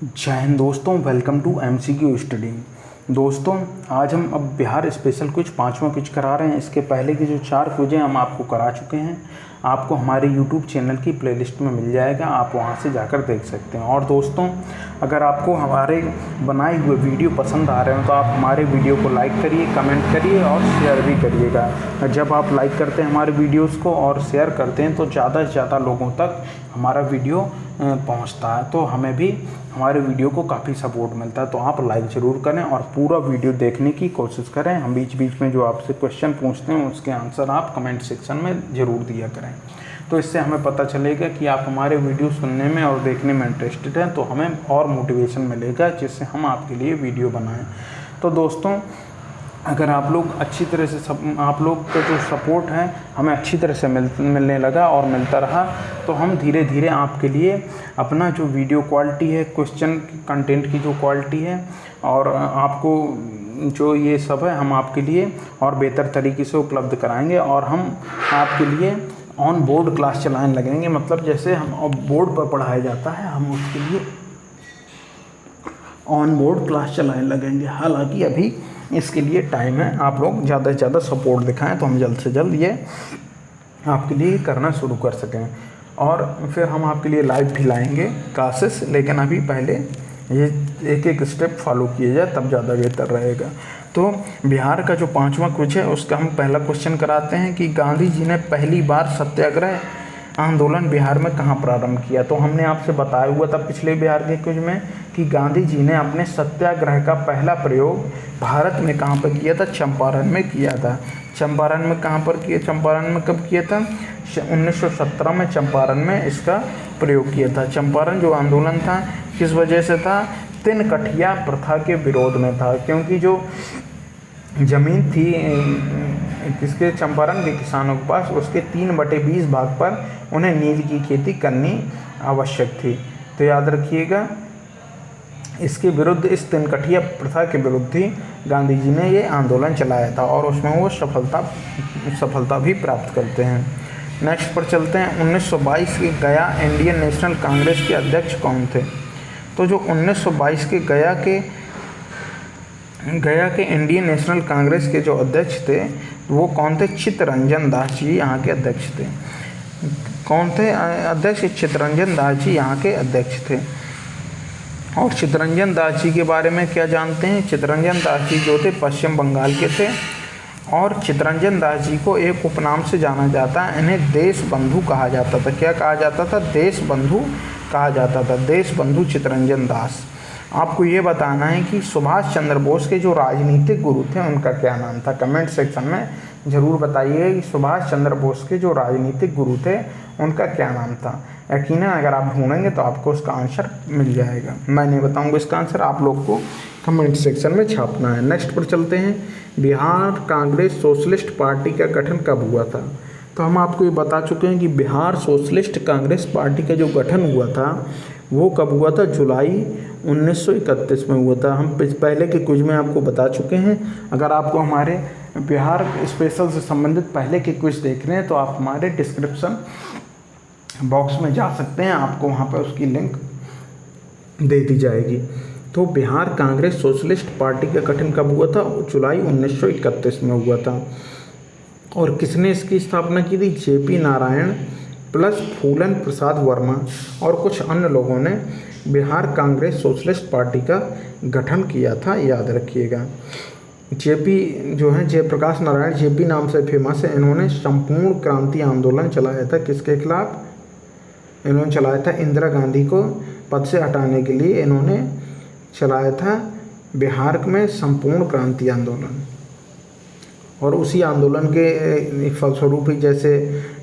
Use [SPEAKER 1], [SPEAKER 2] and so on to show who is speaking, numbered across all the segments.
[SPEAKER 1] जय हिंद दोस्तों, welcome to MCQ study. दोस्तों, आज हम अब बिहार स्पेशल क्विज 5वां क्विज करा रहे हैं। इसके पहले के जो 4 क्विज हैं हम आपको करा चुके हैं। आपको हमारे YouTube चैनल की प्लेलिस्ट में मिल जाएगा, आप वहां से जाकर देख सकते हैं। और दोस्तों, अगर आपको हमारे बनाए हुए वीडियो पसंद आ रहे हो तो आप हमारे वीडियो को लाइक करिए, कमेंट करिए और शेयर भी करिएगा। जब आप लाइक करते हैं हमारे वीडियोज़ को और शेयर करते हैं तो ज़्यादा से ज़्यादा लोगों तक हमारा वीडियो पहुंचता है, तो हमें भी हमारे वीडियो को काफ़ी सपोर्ट मिलता है। तो आप लाइक ज़रूर करें और पूरा वीडियो देखने की कोशिश करें। हम बीच बीच में जो आपसे क्वेश्चन पूछते हैं उसके आंसर आप कमेंट सेक्शन में ज़रूर दिया करें। तो इससे हमें पता चलेगा कि आप हमारे वीडियो सुनने में और देखने में इंटरेस्टेड हैं, तो हमें और मोटिवेशन मिलेगा जिससे हम आपके लिए वीडियो बनाएं। तो दोस्तों, अगर आप लोग अच्छी तरह से आप लोग का जो सपोर्ट है हमें अच्छी तरह से मिलने लगा और मिलता रहा, तो हम धीरे धीरे आपके लिए अपना जो वीडियो क्वालिटी है, क्वेश्चन कंटेंट की जो क्वालिटी है और आपको जो ये सब है हम आपके लिए और बेहतर तरीके से उपलब्ध कराएंगे। और हम आपके लिए ऑन बोर्ड क्लास चलाने लगेंगे, मतलब जैसे हम बोर्ड पर पढ़ाया जाता है हम उसके लिए ऑन बोर्ड क्लास चलाने लगेंगे। हालांकि अभी इसके लिए टाइम है, आप लोग ज़्यादा से ज़्यादा सपोर्ट दिखाएं तो हम जल्द से जल्द ये आपके लिए करना शुरू कर सकें। और फिर हम आपके लिए लाइव भी लाएंगे क्लासेस, लेकिन अभी पहले ये एक एक स्टेप फॉलो किए जाए तब ज़्यादा बेहतर रहेगा। तो बिहार का जो 5वां क्विज है उसका हम पहला क्वेश्चन कराते हैं कि गांधी जी ने पहली बार सत्याग्रह आंदोलन बिहार में कहाँ प्रारंभ किया। तो हमने आपसे बताया हुआ था पिछले बिहार के क्विज में कि गांधी जी ने अपने सत्याग्रह का पहला प्रयोग भारत में कहाँ पर किया था, चंपारण में किया था। चंपारण में कहाँ पर किया, चंपारण में कब किया था, 1917 में चंपारण में इसका प्रयोग किया था। चंपारण जो आंदोलन था किस वजह से था, तिनकठिया प्रथा के विरोध में था, क्योंकि जो ज़मीन थी किसके, चंपारण के किसानों के पास, उसके 3/20 भाग पर उन्हें नील की खेती करनी आवश्यक थी। तो याद रखिएगा, इसके विरुद्ध, इस तिनकठिया प्रथा के विरुद्ध ही गांधी जी ने ये आंदोलन चलाया था और उसमें वो सफलता भी प्राप्त करते हैं। नेक्स्ट पर चलते हैं। 1922 के गया इंडियन नेशनल कांग्रेस के अध्यक्ष कौन थे। तो जो 1922 के गया के इंडियन नेशनल कांग्रेस के जो अध्यक्ष थे वो कौन थे, चित्तरंजन दास जी यहाँ के अध्यक्ष थे। कौन थे अध्यक्ष, चित्तरंजन दास जी यहाँ के अध्यक्ष थे। और चित्तरंजन दास जी के बारे में क्या जानते हैं, चित्तरंजन दास जी जो थे पश्चिम बंगाल के थे और चित्तरंजन दास जी को एक उपनाम से जाना जाता है, इन्हें देश बंधु कहा जाता था। क्या कहा जाता था, देश बंधु कहा जाता था, देश बंधु चित्तरंजन दास। आपको ये बताना है कि सुभाष चंद्र बोस के जो राजनीतिक गुरु थे उनका क्या नाम था। कमेंट सेक्शन में ज़रूर बताइए कि सुभाष चंद्र बोस के जो राजनीतिक गुरु थे उनका क्या नाम था। यकीनन अगर आप ढूंढेंगे तो आपको उसका आंसर मिल जाएगा। मैं नहीं बताऊंगा इसका आंसर, आप लोग को कमेंट सेक्शन में छापना है। नेक्स्ट पर चलते हैं। बिहार कांग्रेस सोशलिस्ट पार्टी का गठन कब हुआ था। तो हम आपको ये बता चुके हैं कि बिहार सोशलिस्ट कांग्रेस पार्टी का जो गठन हुआ था वो कब हुआ था, जुलाई 1931 में हुआ था। हम पहले के क्विज में आपको बता चुके हैं। अगर आपको हमारे बिहार स्पेशल से संबंधित पहले के क्विज देख रहे हैं तो आप हमारे डिस्क्रिप्शन बॉक्स में जा सकते हैं, आपको वहां पर उसकी लिंक दे दी जाएगी। तो बिहार कांग्रेस सोशलिस्ट पार्टी का गठन कब हुआ था, जुलाई 1931 में हुआ था। और किसने इसकी स्थापना की थी, JP नारायण प्लस फूलन प्रसाद वर्मा और कुछ अन्य लोगों ने बिहार कांग्रेस सोशलिस्ट पार्टी का गठन किया था, याद रखिएगा। JP जो है जयप्रकाश नारायण, JP नाम से फेमस है। इन्होंने संपूर्ण क्रांति आंदोलन चलाया था, किसके खिलाफ, इन्होंने चलाया था इंदिरा गांधी को पद से हटाने के लिए। इन्होंने चलाया था बिहार में संपूर्ण क्रांति आंदोलन। और उसी आंदोलन के फलस्वरूप ही जैसे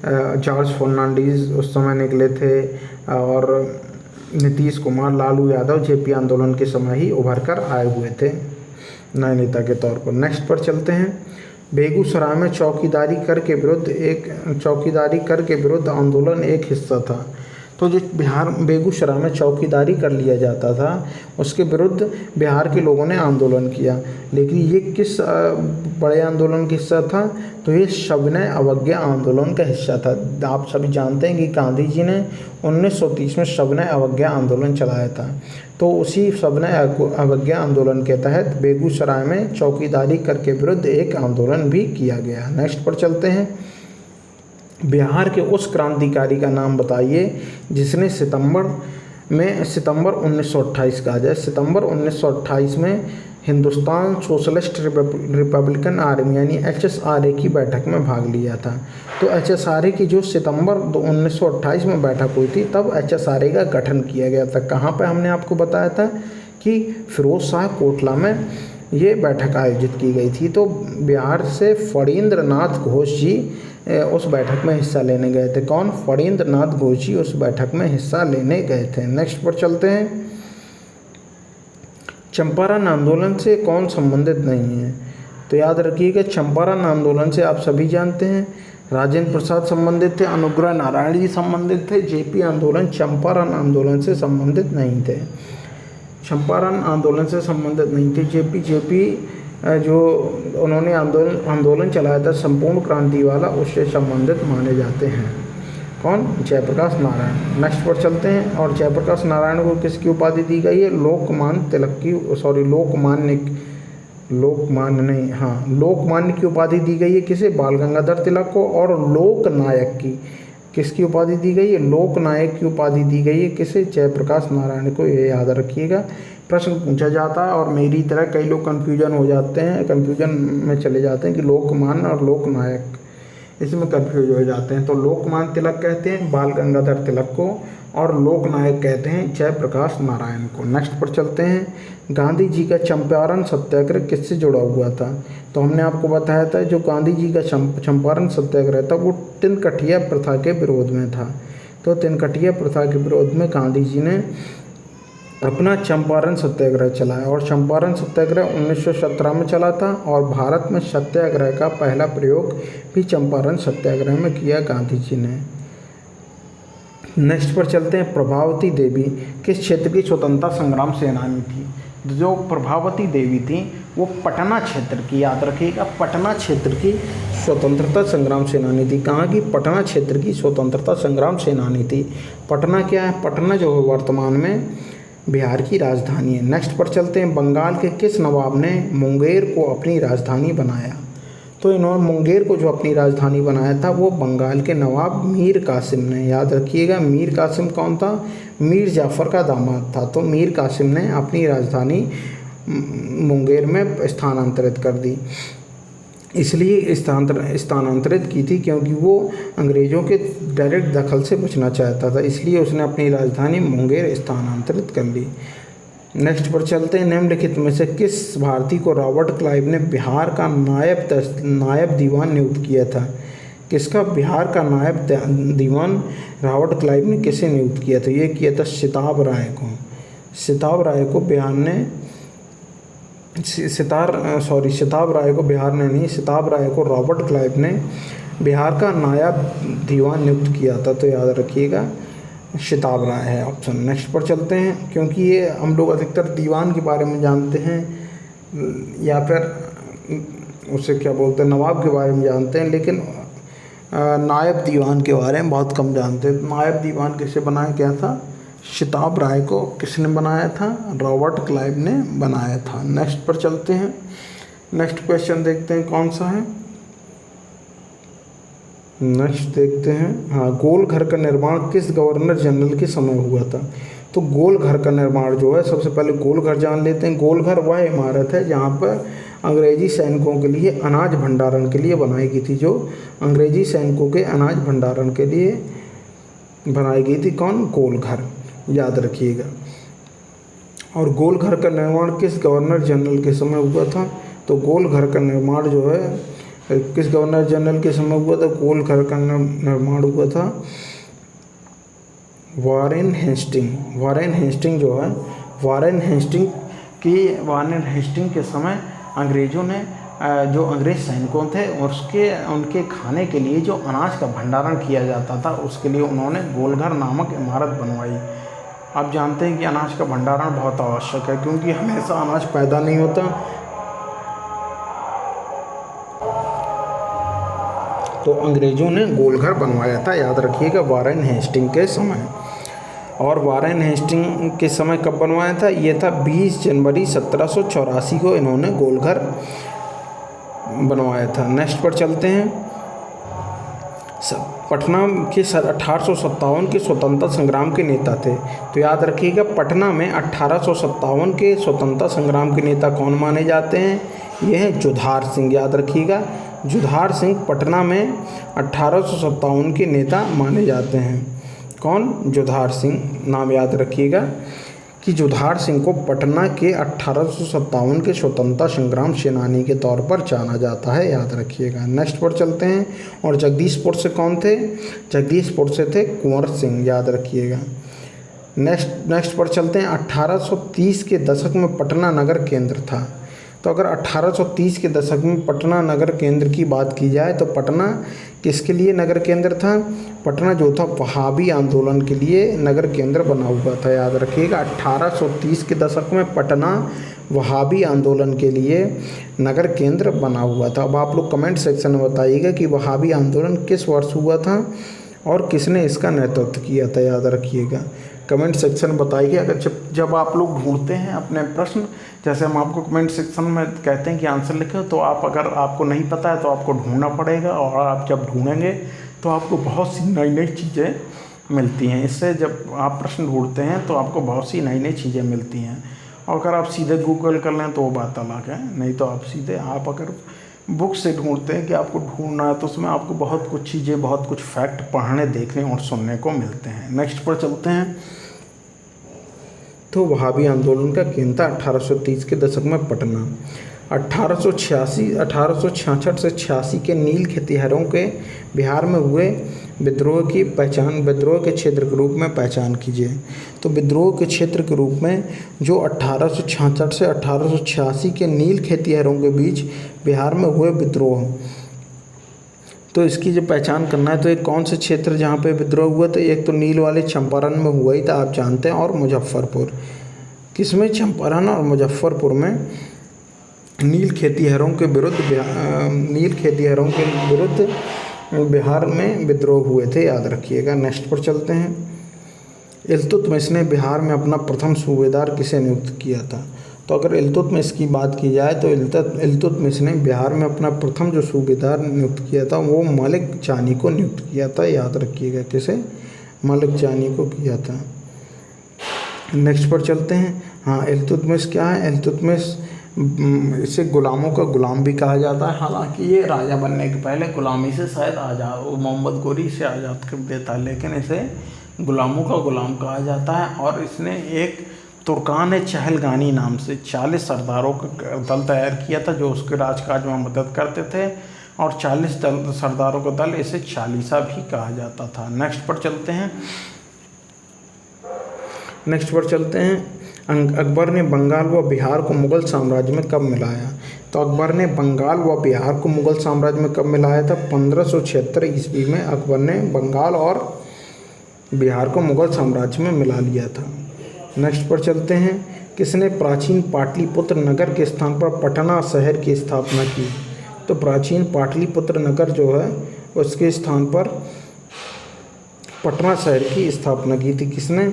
[SPEAKER 1] जॉर्ज फर्नांडीज उस समय निकले थे और नीतीश कुमार, लालू यादव JP आंदोलन के समय ही उभर कर आए हुए थे नए नेता के तौर पर। नेक्स्ट पर चलते हैं। बेगूसराय में चौकीदारी कर के विरुद्ध आंदोलन एक हिस्सा था। तो जो बिहार बेगूसराय में चौकीदारी कर लिया जाता था उसके विरुद्ध बिहार के लोगों ने आंदोलन किया। लेकिन ये किस बड़े आंदोलन का हिस्सा था? तो ये सविनय अवज्ञा आंदोलन का हिस्सा था। आप सभी जानते हैं कि गांधी जी ने 1930 में सविनय अवज्ञा आंदोलन चलाया था। तो उसी सविनय अवज्ञा आंदोलन के तहत बेगूसराय में चौकीदारी कर के विरुद्ध एक आंदोलन भी किया गया। नेक्स्ट पर चलते हैं। बिहार के उस क्रांतिकारी का नाम बताइए जिसने सितंबर 1928 कहा जाए, सितंबर 1928 में हिंदुस्तान सोशलिस्ट रिपब्लिकन आर्मी यानी HSRA की बैठक में भाग लिया था। तो HSRA की जो सितंबर 1928 में बैठक हुई थी तब HSRA का गठन किया गया था। कहाँ पे हमने आपको बताया था कि फिरोज शाह कोटला में ये बैठक आयोजित की गई थी। तो बिहार से फणींद्र नाथ घोष जी उस बैठक में हिस्सा लेने गए थे। कौन? फणींद्र नाथ घोष जी उस बैठक में हिस्सा लेने गए थे। नेक्स्ट पर चलते हैं। चंपारण आंदोलन से कौन संबंधित नहीं है? तो याद रखिएगा, चंपारण आंदोलन से आप सभी जानते हैं राजेंद्र प्रसाद संबंधित थे, अनुग्रह नारायण जी संबंधित थे। जेपी आंदोलन चंपारण आंदोलन से संबंधित नहीं थे, चंपारण आंदोलन से संबंधित नहीं थे। जेपी जो उन्होंने आंदोलन चलाया था संपूर्ण क्रांति वाला, उससे संबंधित माने जाते हैं। कौन? जयप्रकाश नारायण। नेक्स्ट पर चलते हैं। और जयप्रकाश नारायण को किसकी उपाधि दी गई है? लोकमान्य की उपाधि दी गई है। किसे? बाल गंगाधर तिलक को। और लोकनायक की किसकी उपाधि दी गई है? लोकनायक की उपाधि दी गई है। किसे? जयप्रकाश नारायण को। ये याद रखिएगा, प्रश्न पूछा जाता है और मेरी तरह कई लोग कन्फ्यूजन में चले जाते हैं कि लोकमान्य और लोकनायक, इसमें कन्फ्यूज हो जाते हैं। तो लोकमान्य तिलक कहते हैं बाल गंगाधर तिलक को और लोकनायक कहते हैं जयप्रकाश नारायण को। नेक्स्ट पर चलते हैं। गांधी जी का चंपारण सत्याग्रह किससे जुड़ा हुआ था? तो हमने आपको बताया था जो गांधी जी का चंपारण सत्याग्रह था वो तिनकठिया प्रथा के विरोध में था। तो तिनकठिया प्रथा के विरोध में गांधी जी ने अपना चंपारण सत्याग्रह चलाया और चंपारण सत्याग्रह 1917 में चला था और भारत में सत्याग्रह का पहला प्रयोग भी चंपारण सत्याग्रह में किया गांधी जी ने। नेक्स्ट पर चलते हैं। प्रभावती देवी किस क्षेत्र की स्वतंत्रता संग्राम सेनानी थी? जो प्रभावती देवी थी वो पटना क्षेत्र की, याद रखिएगा, पटना क्षेत्र की स्वतंत्रता संग्राम सेनानी थी। कहाँ की? पटना क्षेत्र की स्वतंत्रता संग्राम सेनानी थी। पटना क्या है? पटना जो है वर्तमान में बिहार की राजधानी है। नेक्स्ट पर चलते हैं। बंगाल के किस नवाब ने मुंगेर को अपनी राजधानी बनाया? तो इन्होंने मुंगेर को जो अपनी राजधानी बनाया था वो बंगाल के नवाब मीर कासिम ने। याद रखिएगा, मीर कासिम कौन था? मीर जाफ़र का दामाद था। तो मीर कासिम ने अपनी राजधानी मुंगेर में स्थानांतरित कर दी। इसलिए स्थानांतरित की थी क्योंकि वो अंग्रेज़ों के डायरेक्ट दखल से बचना चाहता था, इसलिए उसने अपनी राजधानी मुंगेर स्थानांतरित कर ली। नेक्स्ट पर चलते हैं। निम्नलिखित में से किस भारतीय को रॉबर्ट क्लाइव ने बिहार का नायब दीवान नियुक्त किया था? किसका? बिहार का नायब दीवान रॉबर्ट क्लाइव ने किसे नियुक्त किया था? ये किया था सिताब राय को। सिताब राय को बिहार ने सिताब राय को रॉबर्ट क्लाइव ने बिहार का नायब दीवान नियुक्त किया था। तो याद रखिएगा सिताब राय है ऑप्शन। नेक्स्ट पर चलते हैं। क्योंकि ये हम लोग अधिकतर दीवान के बारे में जानते हैं या फिर उसे क्या बोलते हैं, नवाब के बारे में जानते हैं, लेकिन नायब दीवान के बारे में बहुत कम जानते हैं। नायब दीवान किसे बनाया गया था? सिताब राय को किसने बनाया था? रॉबर्ट क्लाइव ने बनाया था। नेक्स्ट पर चलते हैं। नेक्स्ट क्वेश्चन देखते हैं कौन सा है। नेक्स्ट देखते हैं। हाँ, गोल घर का निर्माण किस गवर्नर जनरल के समय हुआ था? तो गोल घर का निर्माण जो है, सबसे पहले गोल घर जान लेते हैं। गोल घर वह इमारत है जहाँ पर अंग्रेजी सैनिकों के लिए अनाज भंडारण के लिए बनाई गई थी, जो अंग्रेजी सैनिकों के अनाज भंडारण के लिए बनाई गई थी। कौन? गोल घर, याद रखिएगा। और गोल घर का निर्माण किस गवर्नर जनरल के समय हुआ था? तो गोल घर का निर्माण जो है किस गवर्नर जनरल के समय हुआ था? गोल घर का निर्माण हुआ था वारेन हेस्टिंग जो है, वारेन हेस्टिंग के समय अंग्रेज़ों ने जो अंग्रेज सैनिकों थे उनके खाने के लिए जो अनाज का भंडारण किया जाता था, उसके लिए उन्होंने गोलघर नामक इमारत बनवाई। आप जानते हैं कि अनाज का भंडारण बहुत आवश्यक है, क्योंकि हमेशा अनाज पैदा नहीं होता। तो अंग्रेज़ों ने गोलघर बनवाया था, याद रखिएगा, वारेन हेस्टिंग के समय। और वारेन हेस्टिंग के समय कब बनवाया था? ये था 20 जनवरी 1784 को इन्होंने गोलघर बनवाया था। नेक्स्ट पर चलते हैं। पटना के 1857 के स्वतंत्रता संग्राम के नेता थे। तो याद रखिएगा, पटना में 1857 के स्वतंत्रता संग्राम के नेता कौन माने जाते हैं? ये हैं जुधार सिंह। याद रखिएगा, जुधार सिंह पटना में 1857 के नेता माने जाते हैं। कौन? जुधार सिंह। नाम याद रखिएगा कि जुधार सिंह को पटना के 1857 के स्वतंत्रता संग्राम सेनानी के तौर पर जाना जाता है, याद रखिएगा। नेक्स्ट पर चलते हैं। और जगदीशपुर से कौन थे? जगदीशपुर से थे कुंवर सिंह, याद रखिएगा। नेक्स्ट पर चलते हैं। 1830 के दशक में पटना नगर केंद्र था। तो अगर 1830 के दशक में पटना नगर केंद्र की बात की जाए तो पटना किसके लिए नगर केंद्र था? पटना जो था वहाबी आंदोलन के लिए नगर केंद्र बना हुआ था, याद रखिएगा। 1830 के दशक में पटना वहाबी आंदोलन के लिए नगर केंद्र बना हुआ था। अब आप लोग कमेंट सेक्शन में बताइएगा कि वहाबी आंदोलन किस वर्ष हुआ था और किसने इसका नेतृत्व किया था, याद रखिएगा। कमेंट सेक्शन बताइए। अगर जब आप लोग ढूंढते हैं अपने प्रश्न, जैसे हम आपको कमेंट सेक्शन में कहते हैं कि आंसर लिखें, तो अगर आपको नहीं पता है तो आपको ढूंढना पड़ेगा, और आप जब ढूंढेंगे तो आपको बहुत सी नई नई चीज़ें मिलती हैं। इससे जब आप प्रश्न ढूंढते हैं तो आपको बहुत सी नई नई चीज़ें मिलती हैं। और अगर आप सीधे गूगल कर लें तो वो बात अलग है, नहीं तो आप अगर बुक से ढूंढते हैं कि आपको ढूंढना है, तो उसमें आपको बहुत कुछ चीज़ें, बहुत कुछ फैक्ट पढ़ने, देखने और सुनने को मिलते हैं। नेक्स्ट पर चलते हैं। तो वहाबी आंदोलन का केंद्र था 1830 के दशक में पटना। 1866 से 86 के नील खेतिहरों के बिहार में हुए विद्रोह के क्षेत्र के रूप में पहचान कीजिए। तो विद्रोह के क्षेत्र के रूप में जो 1866 से 1886 के नील खेतिहरों के बीच बिहार में हुए विद्रोह, तो इसकी जो पहचान करना है तो एक कौन से क्षेत्र जहाँ पे विद्रोह हुआ? तो एक तो नील वाले चंपारण में हुआ ही था, आप जानते हैं, और मुजफ्फरपुर। किसमें? चंपारण और मुजफ्फरपुर में नील खेतिहरों के विरुद्ध बिहार में विद्रोह हुए थे, याद रखिएगा। नेक्स्ट पर चलते हैं। इल्तुतमिश ने बिहार में अपना प्रथम सूबेदार किसे नियुक्त किया था? तो अगर इल्तुतमिश की बात की जाए तो इल्तुतमिश ने बिहार में अपना प्रथम जो सूबेदार नियुक्त किया था वो मलिक जानी को नियुक्त किया था, याद रखिएगा। किसे? मलिक जानी को किया था। नेक्स्ट पर चलते हैं। हाँ, इल्तुतमिश क्या है? इल्तुतमिश, इसे गुलामों का गुलाम भी कहा जाता है। हालांकि ये राजा बनने के पहले गुलामी से शायद मोहम्मद गोरी से आज़ाद कर देता है, लेकिन इसे गुलामों का गुलाम कहा जाता है। और इसने एक तुर्कान चहलगानी नाम से 40 सरदारों का दल तैयार किया था, जो उसके राजकाज में मदद करते थे, और 40 सरदारों का दल, इसे चालीसा भी कहा जाता था। नेक्स्ट पर चलते हैं। अकबर ने बंगाल व बिहार को मुग़ल साम्राज्य में कब मिलाया? तो अकबर ने बंगाल व बिहार को मुग़ल साम्राज्य में कब मिलाया था? 1576 ईस्वी में अकबर ने बंगाल और बिहार को मुग़ल साम्राज्य में मिला लिया था। नेक्स्ट पर चलते हैं। किसने प्राचीन पाटलिपुत्र नगर के स्थान पर पटना शहर की स्थापना की? तो प्राचीन पाटलिपुत्र नगर जो है उसके स्थान पर पटना शहर की स्थापना की थी। किसने?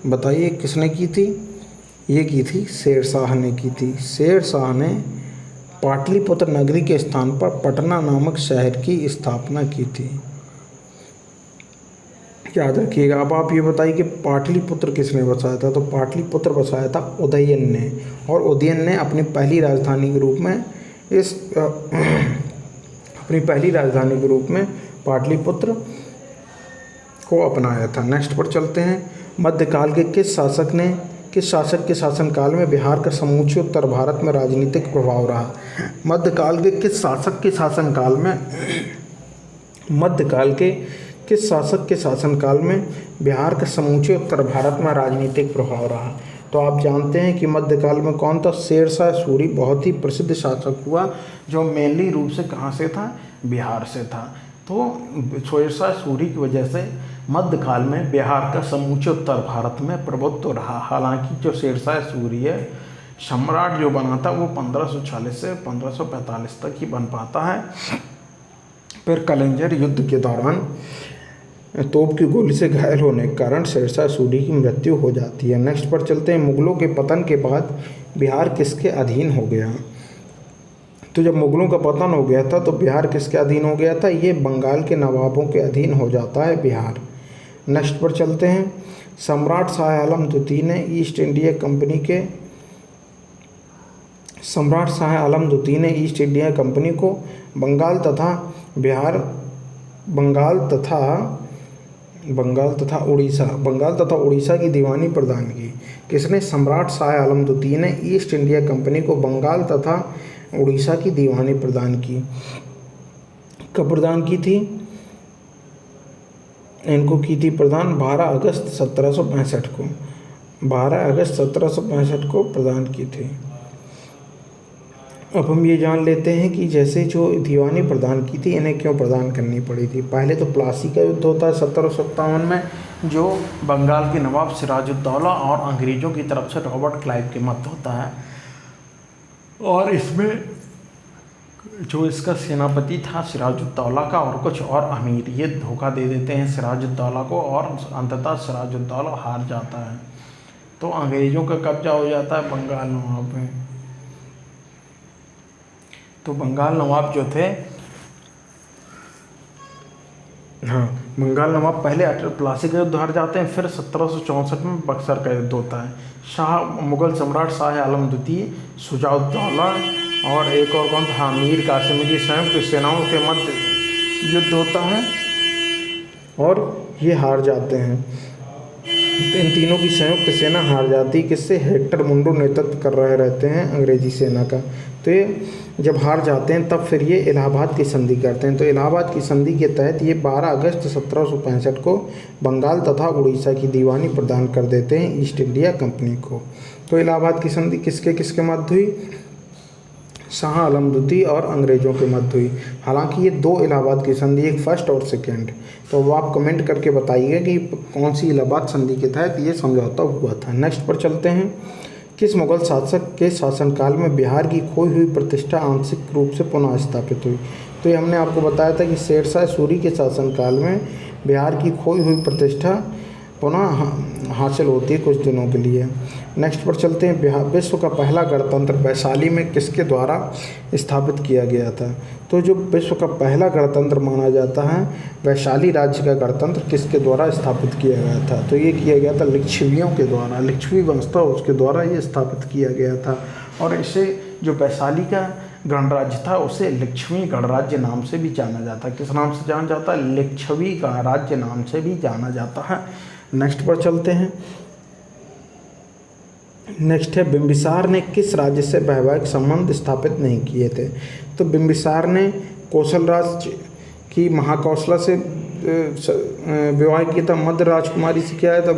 [SPEAKER 1] बताइए, किसने की थी? ये की थी शेरशाह ने की थी। शेरशाह ने पाटलिपुत्र नगरी के स्थान पर पटना नामक शहर की स्थापना की थी, याद रखिएगा। अब आप ये बताइए कि पाटलिपुत्र किसने बसाया था? तो पाटलिपुत्र बसाया था उदयन ने, और उदयन ने अपनी पहली राजधानी के रूप में पाटलिपुत्र को अपनाया था। नेक्स्ट पर चलते हैं। मध्यकाल के किस शासक के शासनकाल में बिहार का समूचे उत्तर भारत में राजनीतिक प्रभाव रहा? मध्यकाल के किस शासक के शासनकाल में बिहार का समूचे उत्तर भारत में राजनीतिक प्रभाव रहा? तो आप जानते हैं कि मध्यकाल में कौन था? शेरशाह सूरी बहुत ही प्रसिद्ध शासक हुआ, जो मेनली रूप से कहाँ से था? बिहार से था। तो शेरशाह सूरी की वजह से मध्यकाल में बिहार का समूचे उत्तर भारत में प्रभुत्व रहा। हालांकि जो शेरशाह सूरी है, सम्राट जो बना था वो 1540 से 1545 तक ही बन पाता है। फिर कलिंजर युद्ध के दौरान तोप की गोली से घायल होने के कारण शेरशाह सूरी की मृत्यु हो जाती है। नेक्स्ट पर चलते हैं। मुगलों के पतन के बाद बिहार किसके अधीन हो गया? तो जब मुगलों का पतन हो गया था तो बिहार किसके अधीन हो गया था? ये बंगाल के नवाबों के अधीन हो जाता है बिहार। नेक्स्ट पर चलते हैं। सम्राट शाह आलम द्वितीय ने ईस्ट इंडिया कंपनी को बंगाल तथा उड़ीसा की दीवानी प्रदान की। किसने? सम्राट शाह आलम द्वितीय ने ईस्ट इंडिया कंपनी को बंगाल तथा उड़ीसा की दीवानी प्रदान की। कब प्रदान की थी? इनको की थी प्रदान 12 अगस्त 1765 को। 12 अगस्त 1765 को प्रदान की थी। अब हम ये जान लेते हैं कि जैसे जो दीवानी प्रदान की थी, इन्हें क्यों प्रदान करनी पड़ी थी। पहले तो प्लासी का युद्ध होता है 1757 में, जो बंगाल के नवाब सिराजुद्दौला और अंग्रेज़ों की तरफ से रॉबर्ट क्लाइव के मध्य होता है। और इसमें जो इसका सेनापति था सिराजुद्दौला का और कुछ और अमीर, ये धोखा दे देते हैं सिराजुद्दौला को और अंततः सिराजुद्दौला हार जाता है। तो अंग्रेज़ों का कब्जा हो जाता है बंगाल नवाब में। तो बंगाल नवाब जो थे, बंगाल नवाब पहले प्लासी का युद्ध हार जाते हैं, फिर 1764 में बक्सर का युद्ध होता है। मुगल सम्राट शाह आलम द्वितीय, शुजाउद्दौला और एक और कौन था? मीर कासिम की संयुक्त सेनाओं के मध्य युद्ध होता है और ये हार जाते हैं। इन तीनों की संयुक्त सेना हार जाती। किससे? हेक्टर मुंडो नेतृत्व कर रहे रहते हैं अंग्रेजी सेना का। तो ये जब हार जाते हैं तब फिर ये इलाहाबाद की संधि करते हैं। तो इलाहाबाद की संधि के तहत ये 12 अगस्त 1765 को बंगाल तथा उड़ीसा की दीवानी प्रदान कर देते हैं ईस्ट इंडिया कंपनी को। तो इलाहाबाद की संधि किसके किसके मध्य हुई? शाह आलम द्वितीय और अंग्रेज़ों के मध्य हुई। हालांकि ये दो इलाहाबाद की संधि, एक फर्स्ट और सेकेंड। तो वो आप कमेंट करके बताइए कि कौन सी इलाहाबाद संधि के तहत ये समझौता हुआ था। नेक्स्ट पर चलते हैं। किस मुगल शासक के शासनकाल में बिहार की खोई हुई प्रतिष्ठा आंशिक रूप से पुनः स्थापित हुई? तो ये हमने आपको बताया था कि शेरशाह सूरी के शासनकाल में बिहार की खोई हुई प्रतिष्ठा पुनः हासिल होती है कुछ दिनों के लिए। नेक्स्ट पर चलते हैं। बिहार विश्व का पहला गणतंत्र वैशाली में किसके द्वारा स्थापित किया गया था? तो जो विश्व का पहला गणतंत्र माना जाता है, वैशाली राज्य का गणतंत्र किसके द्वारा स्थापित किया गया था? तो ये किया गया था लिच्छवियों के द्वारा। लिच्छवी वंश था उसके द्वारा ये स्थापित किया गया था। और इसे जो वैशाली का गणराज्य था उसे लिच्छवी गणराज्य नाम से भी जाना जाता है। किस नाम से जाना जाता है? लिच्छवी गणराज्य नाम से भी जाना जाता है। नेक्स्ट पर चलते हैं। नेक्स्ट है, बिंबिसार ने किस राज्य से वैवाहिक संबंध स्थापित नहीं किए थे? तो बिंबिसार ने कौशल राज्य की महाकौशला से विवाह किया था। मध्य राजकुमारी से किया था,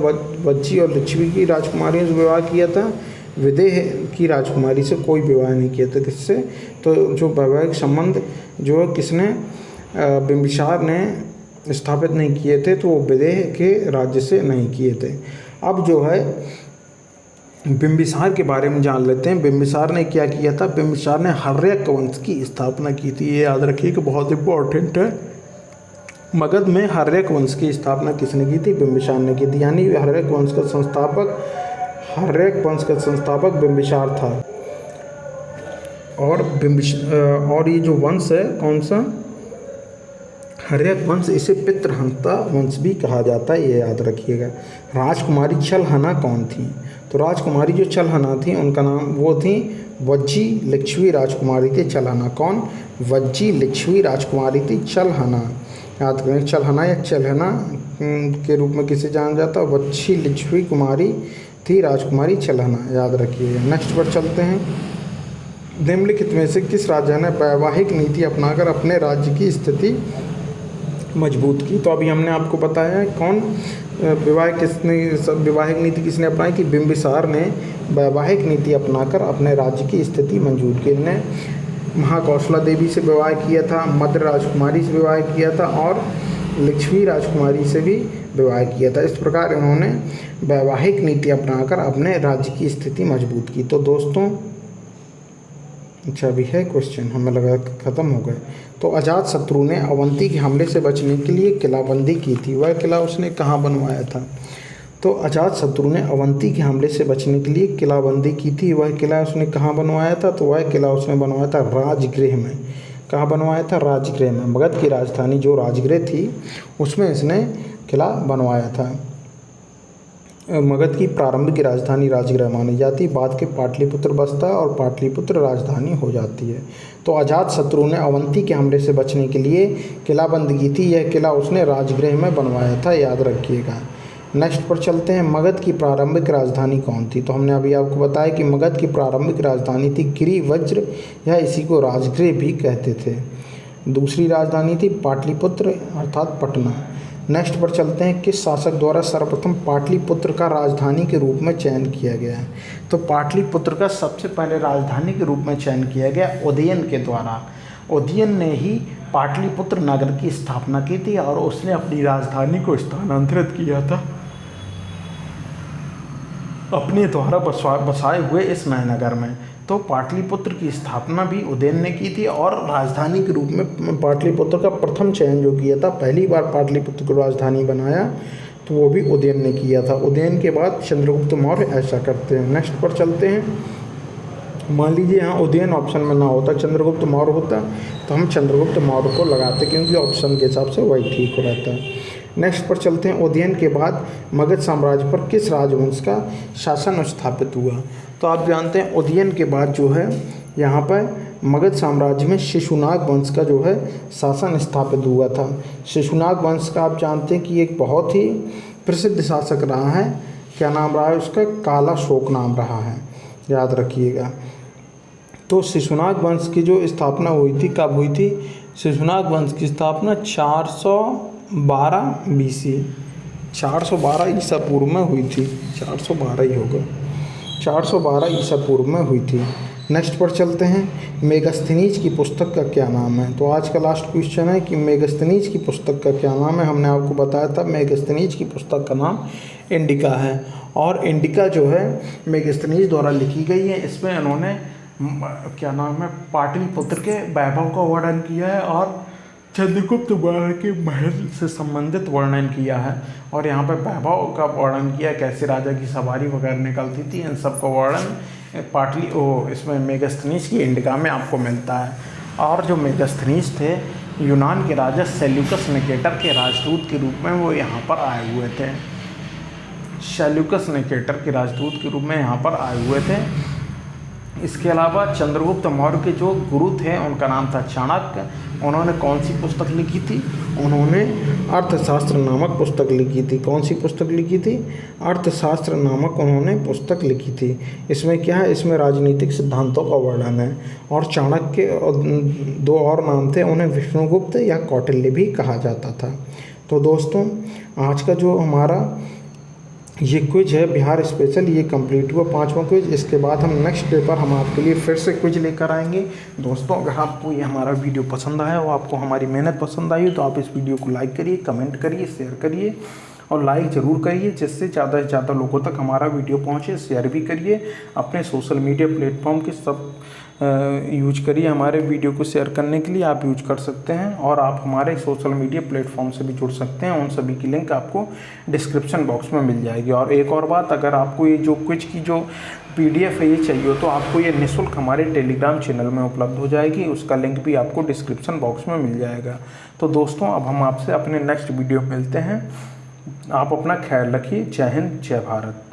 [SPEAKER 1] वज्जी और लिच्छवी की राजकुमारियों से विवाह किया था। विदेह की राजकुमारी से कोई विवाह नहीं किया था। किससे? तो जो वैवाहिक संबंध जो है किसने? बिंबिसार ने स्थापित नहीं किए थे, तो वो विदेह के राज्य से नहीं किए थे। अब जो है बिंबिसार के बारे में जान लेते हैं। बिंबिसार ने क्या किया था? बिंबिसार ने हर्यक वंश की स्थापना की थी। ये याद रखिए कि बहुत इंपॉर्टेंट है। मगध में हर्यक वंश की स्थापना किसने की थी? बिंबिसार ने की थी। यानी हर्यक वंश का संस्थापक बिंबिसार था। और ये जो वंश है कौन सा? हर्यक वंश, इसे पितृहंता वंश भी कहा जाता है, ये याद रखिएगा। राजकुमारी छलहना कौन थी? तो राजकुमारी जो छलहना थी उनका नाम वो थी वज्जी लिच्छवी राजकुमारी थी छलहना। कौन? वज्जी लिच्छवी राजकुमारी थी छलहना। याद करें, छलहना या छलहना के रूप में किसे जाना जाता है? वज्जी लिच्छवी कुमारी थी राजकुमारी छलहना, याद रखिएगा। नेक्स्ट पर चलते हैं। निम्नलिखित में से किस राजा ने वैवाहिक नीति अपनाकर अपने राज्य की स्थिति मजबूत की। तो अभी हमने आपको बताया है कौन वैवाहिक नीति किसने अपनाई थी। बिंबिसार ने वैवाहिक नीति अपनाकर अपने राज्य की स्थिति मंजूर की। इन्हें महाकौशला देवी से विवाह किया था, मद्र राजकुमारी से विवाह किया था और लक्ष्मी राजकुमारी से भी विवाह किया था। इस प्रकार इन्होंने वैवाहिक नीति अपनाकर अपने राज्य की स्थिति मजबूत की। तो दोस्तों अच्छा अभी है क्वेश्चन, हमें लगा ख़त्म हो गए। तो अजातशत्रु ने अवंती के हमले से बचने के लिए किलाबंदी की थी। वह किला उसने कहाँ बनवाया था। तो अजातशत्रु ने अवंती के हमले से बचने के लिए किलाबंदी की थी। वह किला उसने कहाँ बनवाया था। तो वह किला उसने बनवाया था राजगृह में। कहाँ बनवाया था। राजगृह में। मगध की राजधानी जो राजगृह थी उसमें इसने किला बनवाया था। मगध की प्रारंभिक राजधानी राजगृह मानी जाती, बाद के पाटलिपुत्र बसता है और पाटलिपुत्र राजधानी हो जाती है। तो अजातशत्रु ने अवंती के हमले से बचने के लिए किलाबंदी की थी। यह किला उसने राजगृह में बनवाया था, याद रखिएगा। नेक्स्ट पर चलते हैं। मगध की प्रारंभिक राजधानी कौन थी। तो हमने अभी आपको बताया कि मगध की प्रारंभिक राजधानी थी गिरिवज्र, या इसी को राजगृह भी कहते थे। दूसरी राजधानी थी पाटलिपुत्र अर्थात पटना। नेक्स्ट पर चलते हैं। किस शासक द्वारा सर्वप्रथम पाटलिपुत्र का राजधानी के रूप में चयन किया गया है। तो पाटलिपुत्र का सबसे पहले राजधानी के रूप में चयन किया गया उदयन के द्वारा। उदयन ने ही पाटलिपुत्र नगर की स्थापना की थी और उसने अपनी राजधानी को स्थानांतरित किया था अपने द्वारा बसाए हुए इस नगर में। तो पाटलिपुत्र की स्थापना भी उदयन ने की थी और राजधानी के रूप में पाटलिपुत्र का प्रथम चयन जो किया था, पहली बार पाटलिपुत्र को राजधानी बनाया तो वो भी उदयन ने किया था। उदयन के बाद चंद्रगुप्त मौर्य ऐसा करते हैं। नेक्स्ट पर चलते हैं। मान लीजिए यहाँ उदयन ऑप्शन में ना होता, चंद्रगुप्त मौर्य होता, तो हम चंद्रगुप्त मौर्य को लगाते क्योंकि ऑप्शन के हिसाब से वही ठीक हो रहता है। नेक्स्ट पर चलते हैं। उदयन के बाद मगध साम्राज्य पर किस राजवंश का शासन स्थापित हुआ। तो आप जानते हैं उदयन के बाद जो है यहाँ पर मगध साम्राज्य में शिशुनाग वंश का जो है शासन स्थापित हुआ था। शिशुनाग वंश का आप जानते हैं कि एक बहुत ही प्रसिद्ध शासक रहा है। क्या नाम रहा है उसका। काला शोक नाम रहा है, याद रखिएगा। तो शिशुनाग वंश की जो स्थापना हुई थी कब हुई थी। शिशुनाग वंश की स्थापना 412 BC 412 ईसा पूर्व में हुई थी। 412 ही होगा, 412 ईसा पूर्व में हुई थी। नेक्स्ट पर चलते हैं। मेगस्थनीज की पुस्तक का क्या नाम है। तो आज का लास्ट क्वेश्चन है कि मेगस्थनीज की पुस्तक का क्या नाम है। हमने आपको बताया था मेगस्थनीज की पुस्तक का नाम इंडिका है और इंडिका जो है मेगस्थनीज द्वारा लिखी गई है। इसमें उन्होंने क्या नाम है पाटलिपुत्र के वैभव का वर्णन किया है और चंद्रगुप्त मौर्य के महल से संबंधित वर्णन किया है और यहाँ पर वैभव का वर्णन किया, कैसे राजा की सवारी वगैरह निकलती थी, इन सब का वर्णन इसमें मेगस्थनीज की इंडिका में आपको मिलता है। और जो मेगस्थनीज थे यूनान के राजा सेल्यूकस निकेटर के राजदूत के रूप में वो यहाँ पर आए हुए थे। सेल्यूकस निकेटर के राजदूत के रूप में यहाँ पर आए हुए थे। इसके अलावा चंद्रगुप्त मौर्य के जो गुरु थे उनका नाम था चाणक्य। उन्होंने कौन सी पुस्तक लिखी थी। उन्होंने अर्थशास्त्र नामक पुस्तक लिखी थी। कौन सी पुस्तक लिखी थी। अर्थशास्त्र नामक उन्होंने पुस्तक लिखी थी। इसमें क्या है, इसमें राजनीतिक सिद्धांतों का वर्णन है। और चाणक्य के दो और नाम थे, उन्हें विष्णुगुप्त या कौटिल्य भी कहा जाता था। तो दोस्तों आज का जो हमारा ये क्विज है बिहार स्पेशल, ये कंप्लीट हुआ 5वां क्विज। इसके बाद हम नेक्स्ट पेपर हम आपके लिए फिर से क्विज लेकर आएंगे। दोस्तों अगर आपको ये हमारा वीडियो पसंद आया और आपको हमारी मेहनत पसंद आई तो आप इस वीडियो को लाइक करिए, कमेंट करिए, शेयर करिए और लाइक ज़रूर करिए, जिससे ज़्यादा से ज़्यादा लोगों तक हमारा वीडियो पहुँचे। शेयर भी करिए, अपने सोशल मीडिया प्लेटफॉर्म के सब यूज करिए। हमारे वीडियो को शेयर करने के लिए आप यूज कर सकते हैं और आप हमारे सोशल मीडिया प्लेटफॉर्म से भी जुड़ सकते हैं। उन सभी की लिंक आपको डिस्क्रिप्शन बॉक्स में मिल जाएगी। और एक और बात, अगर आपको ये जो क्विज की जो PDF है ये चाहिए हो तो आपको ये निःशुल्क हमारे टेलीग्राम चैनल में उपलब्ध हो जाएगी। उसका लिंक भी आपको डिस्क्रिप्शन बॉक्स में मिल जाएगा। तो दोस्तों अब हम आपसे अपने नेक्स्ट वीडियो में मिलते हैं। आप अपना ख्याल रखिए। जय हिंद, जय भारत।